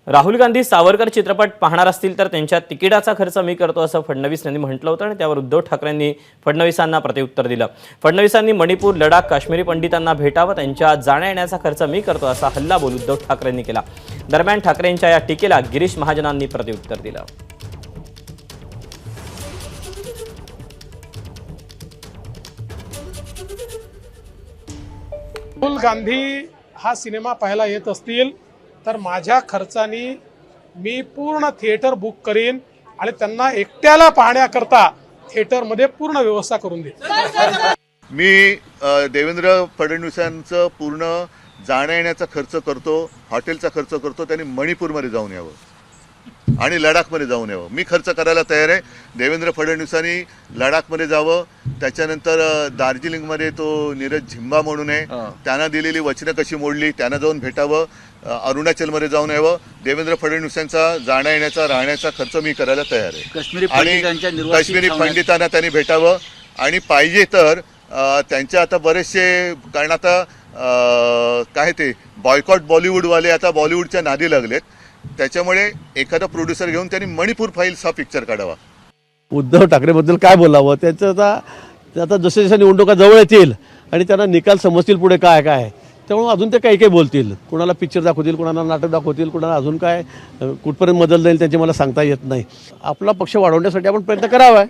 राहुल गांधी सावरकर चित्रपट पाहणार असतील तर त्यांच्या तिकिटाचा खर्च मी करतो असं फडणवीस यांनी म्हटलं होतं आणि त्यावर उद्धव ठाकरेंनी फडणवीसांना प्रत्युत्तर दिलं। फडणवीसांनी मणिपूर, लडाख, काश्मीरी पंडितांना भेटावं, त्यांच्या जाण्या येण्याचा खर्च मी करतो असा हल्लाबोल उद्धव ठाकरेंनी केला। दरम्यान ठाकरेंच्या या टीकेला गिरीश महाजनांनी प्रत्युत्तर दिलं। राहुल गांधी हा सिनेमा पाहायला येत असतील तर माझ्या खर्चानी मी पूर्ण थिएटर बुक करीन आणि त्यांना एकट्याला पाहण्याकरता थिएटरमध्ये पूर्ण व्यवस्था करून देईन। मी देवेंद्र फडणवीसांचं पूर्ण जाण्या येण्याचा खर्च करतो, हॉटेलचा खर्च करतो। त्यांनी मणिपूरमध्ये जाऊन यावं आणि लडाखमध्ये जाऊन यावं। मी खर्च करायला तयार आहे। देवेंद्र फडणवीसांनी लडाखमध्ये जावं, त्याच्यानंतर दार्जिलिंगमध्ये तो नीरज झिंबा म्हणून आहे, त्यांना दिलेली वचनं कशी मोडली त्यांना जाऊन भेटावं, अरुणाचलमध्ये जाऊन यावं। देवेंद्र फडणवीसांचा जाण्या येण्याचा राहण्याचा खर्च मी करायला तयार आहे आणि काश्मीरी पंडितांना त्यांनी भेटावं आणि पाहिजे तर त्यांच्या आता बरेचसे, कारण आता काय ते बॉयकॉट बॉलिवूडवाले आता बॉलिवूडच्या नादी लागलेत, त्याच्यामुळे एखादा प्रोड्युसर घेऊन त्यांनी मणिपूर फाईल्स हा पिक्चर काढावा। उद्धव ठाकरेबद्दल काय बोलावं, त्याचं आता जसे जसे निवडणुका जवळ येतील आणि त्यांना निकाल समजतील पुढे काय काय, त्यामुळे अजून ते काही काही बोलतील, कुणाला पिक्चर दाखवतील, कुणाला नाटक दाखवतील, कुणाला अजून काय कुठपर्यंत मदत जाईल त्यांची मला सांगता येत नाही। आपला पक्ष वाढवण्यासाठी आपण प्रयत्न करावा।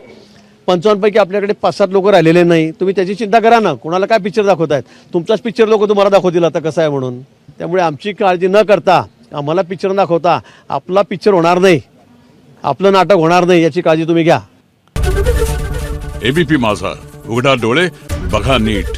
55 पैकी आपल्याकडे 5-7 लोक राहिलेले नाही, तुम्ही त्याची चिंता करा ना, कुणाला काय पिक्चर दाखवतायत, तुमचाच पिक्चर लोक तुम्हाला दाखवतील आता कसं आहे म्हणून। त्यामुळे आमची काळजी न करता आम्हाला पिक्चर दाखवता आपला पिक्चर होणार नाही, आपलं नाटक होणार नाही याची काळजी तुम्ही घ्या। एबीपी माझा, उघडा डोळे बघा नीट।